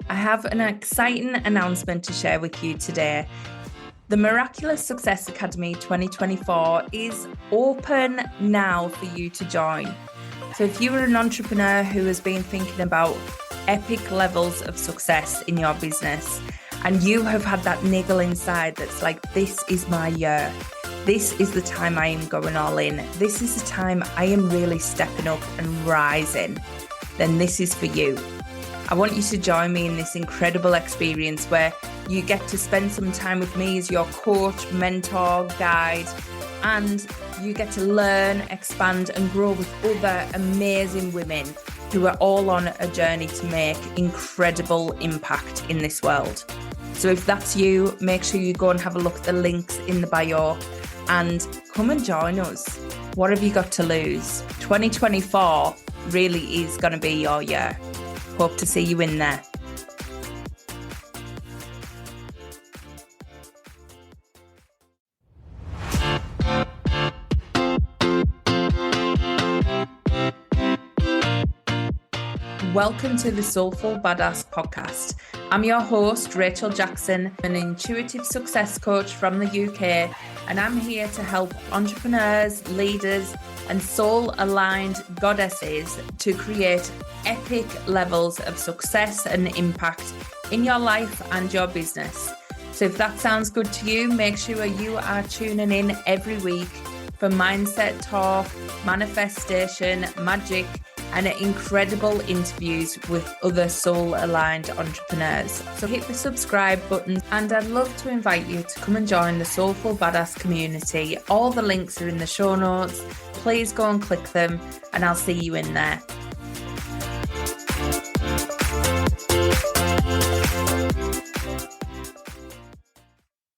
I have an exciting announcement to share with you today. The Miraculous Success Academy 2024 is open now for you to join. So if you are an entrepreneur who has been thinking about epic levels of success in your business, and you have had that niggle inside that's like, this is my year. This is the time I am going all in. This is the time I am really stepping up and rising. Then this is for you. I want you to join me in this incredible experience where you get to spend some time with me as your coach, mentor, guide, and you get to learn, expand, and grow with other amazing women who are all on a journey to make incredible impact in this world. So if that's you, make sure you go and have a look at the links in the bio and come and join us. What have you got to lose? 2024 really is going to be your year. Hope to see you in there. Welcome to the Soulful Badass podcast. I'm your host, Rachel Jackson, an intuitive success coach from the UK, and I'm here to help entrepreneurs, leaders, and soul-aligned goddesses to create epic levels of success and impact in your life and your business. So if that sounds good to you, make sure you are tuning in every week for mindset talk, manifestation, magic, and incredible interviews with other soul-aligned entrepreneurs. So hit the subscribe button, and I'd love to invite you to come and join the Soulful Badass community. All the links are in the show notes. Please go and click them, and I'll see you in there.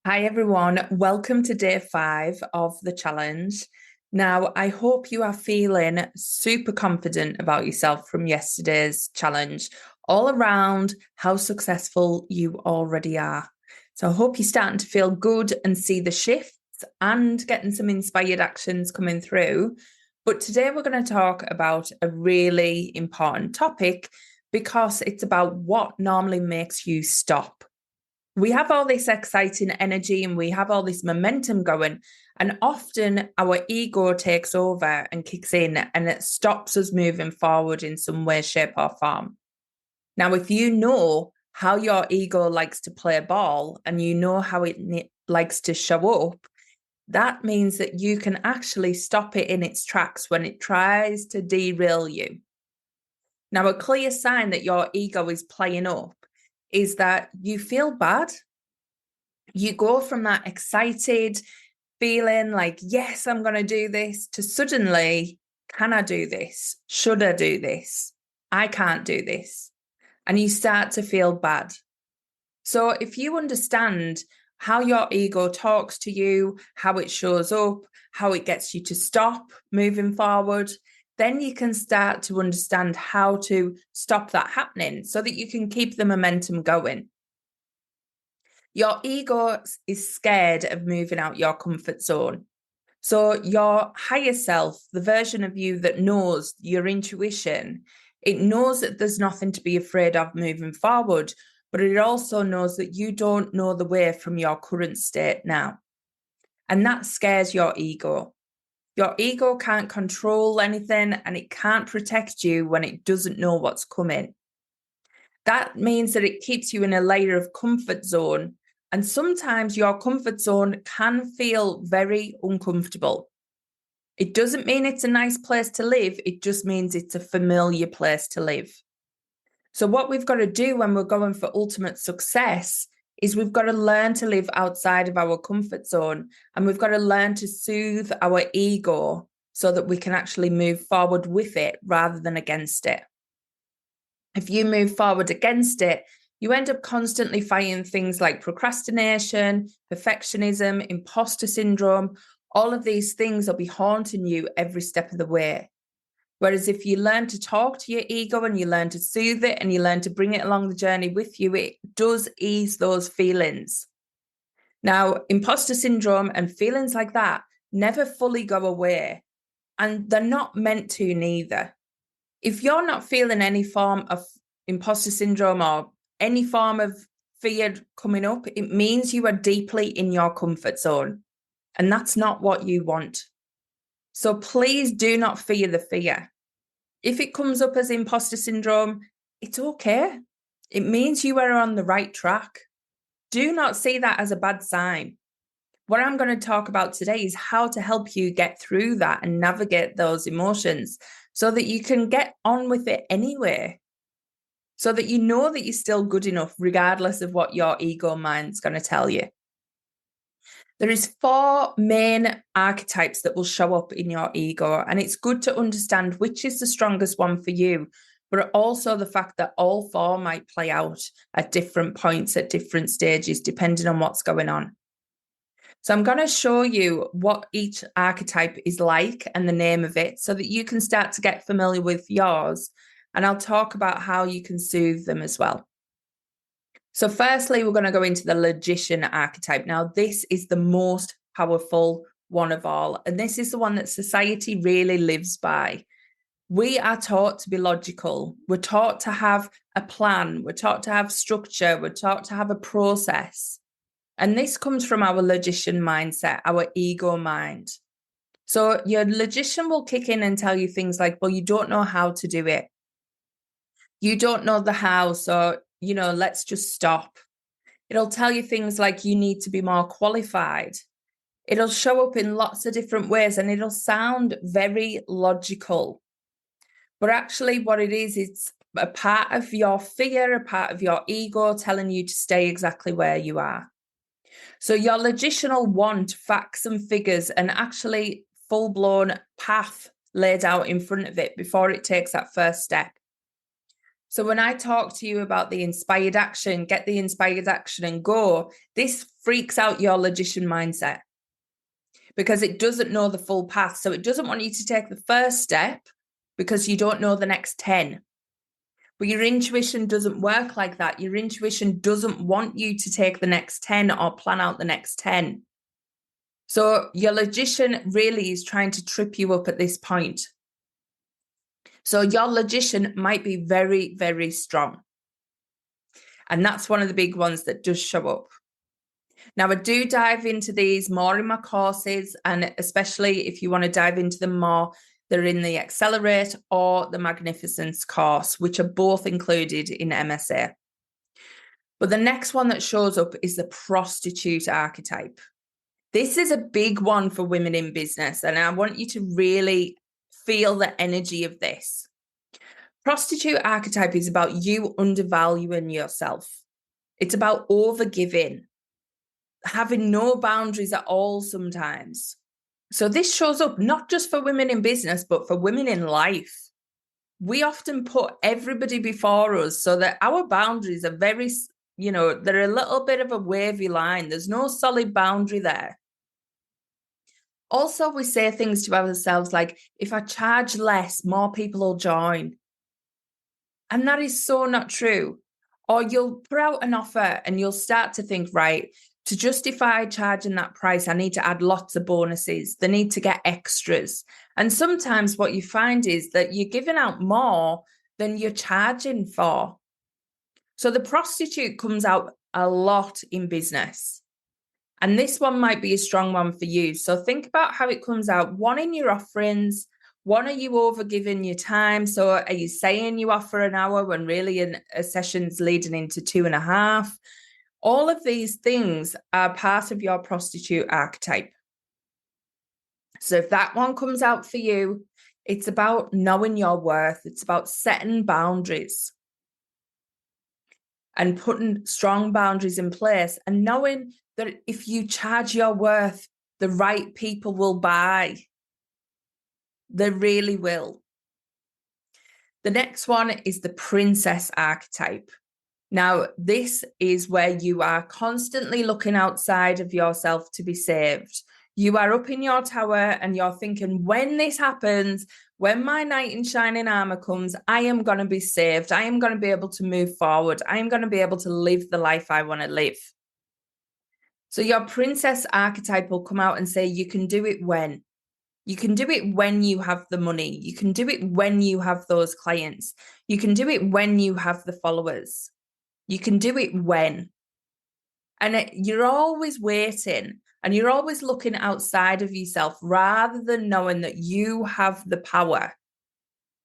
Hi everyone, welcome to day 5 of the challenge. Now, I hope you are feeling super confident about yourself from yesterday's challenge, all around how successful you already are. So I hope you're starting to feel good and see the shifts and getting some inspired actions coming through. But today we're going to talk about a really important topic because it's about what normally makes you stop. We have all this exciting energy and we have all this momentum going, and often our ego takes over and kicks in and it stops us moving forward in some way, shape or form. Now, if you know how your ego likes to play ball and you know how it likes to show up, that means that you can actually stop it in its tracks when it tries to derail you. Now, a clear sign that your ego is playing up is that you feel bad. You go from that excited feeling like, yes, I'm going to do this, to suddenly, can I do this? Should I do this? I can't do this. And you start to feel bad. So if you understand how your ego talks to you, how it shows up, how it gets you to stop moving forward, then you can start to understand how to stop that happening so that you can keep the momentum going. Your ego is scared of moving out your comfort zone. So your higher self, the version of you that knows your intuition, it knows that there's nothing to be afraid of moving forward, but it also knows that you don't know the way from your current state now. And that scares your ego. Your ego can't control anything and it can't protect you when it doesn't know what's coming. That means that it keeps you in a layer of comfort zone. And sometimes your comfort zone can feel very uncomfortable. It doesn't mean it's a nice place to live. It just means it's a familiar place to live. So what we've got to do when we're going for ultimate success is we've got to learn to live outside of our comfort zone, and we've got to learn to soothe our ego so that we can actually move forward with it rather than against it. If you move forward against it, you end up constantly fighting things like procrastination, perfectionism, imposter syndrome. All of these things will be haunting you every step of the way. Whereas if you learn to talk to your ego and you learn to soothe it and you learn to bring it along the journey with you, it does ease those feelings. Now, imposter syndrome and feelings like that never fully go away, and they're not meant to neither. If you're not feeling any form of imposter syndrome or any form of fear coming up, it means you are deeply in your comfort zone. And that's not what you want. So please do not fear the fear. If it comes up as imposter syndrome, it's okay. It means you are on the right track. Do not see that as a bad sign. What I'm going to talk about today is how to help you get through that and navigate those emotions so that you can get on with it anyway. So that you know that you're still good enough, regardless of what your ego mind's going to tell you. There is 4 main archetypes that will show up in your ego, and it's good to understand which is the strongest one for you, but also the fact that all 4 might play out at different points, at different stages, depending on what's going on. So I'm going to show you what each archetype is like and the name of it so that you can start to get familiar with yours, and I'll talk about how you can soothe them as well. So firstly, we're going to go into the logician archetype. Now, this is the most powerful one of all, and this is the one that society really lives by. We are taught to be logical. We're taught to have a plan. We're taught to have structure. We're taught to have a process. And this comes from our logician mindset, our ego mind. So your logician will kick in and tell you things like, well, you don't know how to do it. You don't know the how, so, let's just stop. It'll tell you things like you need to be more qualified. It'll show up in lots of different ways and it'll sound very logical. But actually what it is, it's a part of your fear, a part of your ego telling you to stay exactly where you are. So your logician will want facts and figures and actually full-blown path laid out in front of it before it takes that first step. So when I talk to you about the inspired action, get the inspired action and go, this freaks out your logician mindset because it doesn't know the full path. So it doesn't want you to take the first step because you don't know the next 10. But your intuition doesn't work like that. Your intuition doesn't want you to take the next 10 or plan out the next 10. So your logician really is trying to trip you up at this point. So your logician might be very, very strong. And that's one of the big ones that does show up. Now, I do dive into these more in my courses, and especially if you want to dive into them more, they're in the Accelerate or the Magnificence course, which are both included in MSA. But the next one that shows up is the prostitute archetype. This is a big one for women in business, and I want you to really feel the energy of this. Prostitute archetype is about you undervaluing yourself. It's about overgiving, having no boundaries at all sometimes. So this shows up not just for women in business, but for women in life. We often put everybody before us so that our boundaries are very, they're a little bit of a wavy line. There's no solid boundary there. Also, we say things to ourselves like, if I charge less, more people will join. And that is so not true. Or you'll put out an offer and you'll start to think, right, to justify charging that price, I need to add lots of bonuses. They need to get extras. And sometimes what you find is that you're giving out more than you're charging for. So the prostitute comes out a lot in business. And this one might be a strong one for you. So think about how it comes out. One, in your offerings. One, are you overgiving your time? So are you saying you offer an hour when really a session's leading into 2.5? All of these things are part of your prostitute archetype. So if that one comes out for you, it's about knowing your worth. It's about setting boundaries and putting strong boundaries in place and knowing that if you charge your worth, the right people will buy. They really will. The next one is the princess archetype. Now, this is where you are constantly looking outside of yourself to be saved. You are up in your tower and you're thinking, when this happens, when my knight in shining armor comes, I am going to be saved. I am going to be able to move forward. I am going to be able to live the life I want to live. So your princess archetype will come out and say, you can do it when. You can do it when you have the money. You can do it when you have those clients. You can do it when you have the followers. You can do it when. And you're always waiting and you're always looking outside of yourself rather than knowing that you have the power.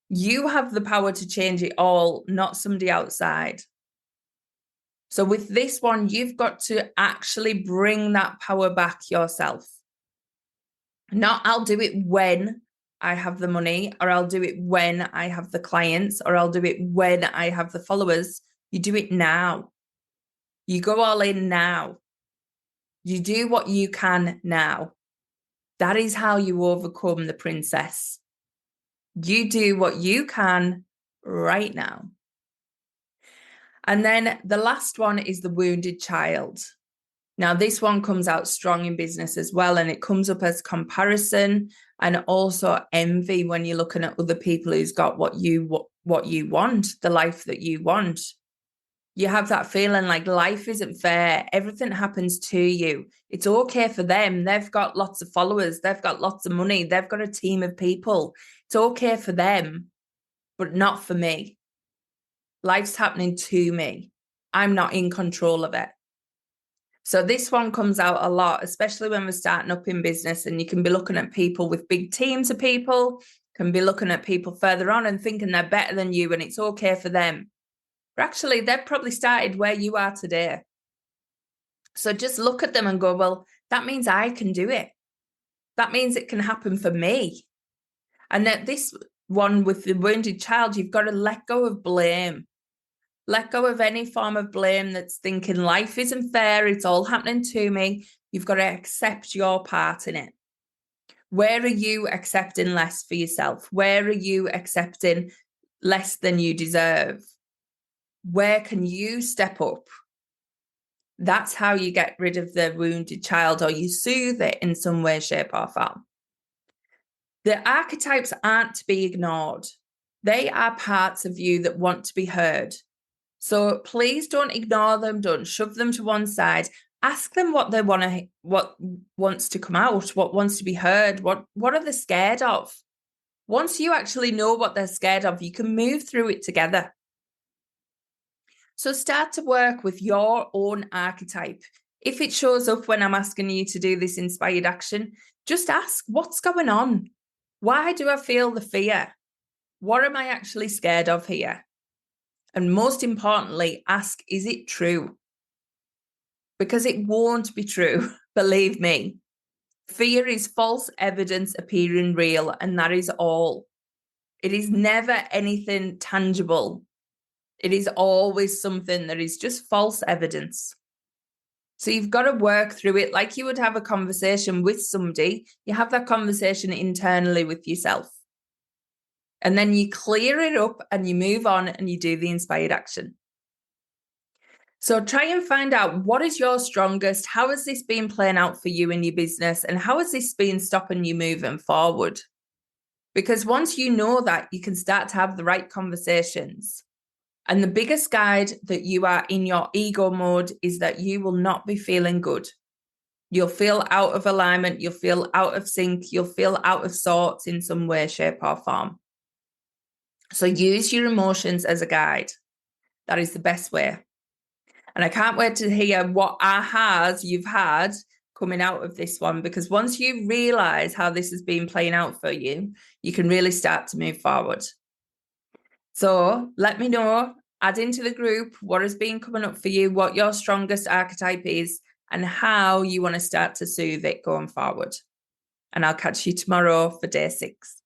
You have the power to change it all, not somebody outside. So with this one, you've got to actually bring that power back yourself. Not I'll do it when I have the money, or I'll do it when I have the clients, or I'll do it when I have the followers. You do it now. You go all in now. You do what you can now. That is how you overcome the princess. You do what you can right now. And then the last one is the wounded child. Now, this one comes out strong in business as well, and it comes up as comparison and also envy when you're looking at other people who's got what you want, the life that you want. You have that feeling like life isn't fair. Everything happens to you. It's okay for them. They've got lots of followers. They've got lots of money. They've got a team of people. It's okay for them, but not for me. Life's happening to me. I'm not in control of it. So this one comes out a lot, especially when we're starting up in business, and you can be looking at people with big teams of people, can be looking at people further on and thinking they're better than you and it's okay for them. But actually, they've probably started where you are today. So just look at them and go, well, that means I can do it. That means it can happen for me. And that this one with the wounded child, you've got to let go of blame. Let go of any form of blame that's thinking life isn't fair, it's all happening to me. You've got to accept your part in it. Where are you accepting less for yourself? Where are you accepting less than you deserve? Where can you step up? That's how you get rid of the wounded child, or you soothe it in some way, shape, or form. The archetypes aren't to be ignored. They are parts of you that want to be heard. So please don't ignore them. Don't shove them to one side. Ask them what they want to, what wants to come out, what wants to be heard, what are they scared of? Once you actually know what they're scared of, you can move through it together. So start to work with your own archetype. If it shows up when I'm asking you to do this inspired action, just ask, what's going on? Why do I feel the fear? What am I actually scared of here? And most importantly, ask, is it true? Because it won't be true, believe me. Fear is false evidence appearing real, and that is all. It is never anything tangible. It is always something that is just false evidence. So you've got to work through it like you would have a conversation with somebody. You have that conversation internally with yourself. And then you clear it up and you move on and you do the inspired action. So try and find out, what is your strongest? How has this been playing out for you in your business? And how has this been stopping you moving forward? Because once you know that, you can start to have the right conversations. And the biggest guide that you are in your ego mode is that you will not be feeling good. You'll feel out of alignment. You'll feel out of sync. You'll feel out of sorts in some way, shape, or form. So use your emotions as a guide. That is the best way. And I can't wait to hear what ahas you've had coming out of this one, because once you realize how this has been playing out for you, you can really start to move forward. So let me know, add into the group what has been coming up for you, what your strongest archetype is, and how you want to start to soothe it going forward. And I'll catch you tomorrow for day 6.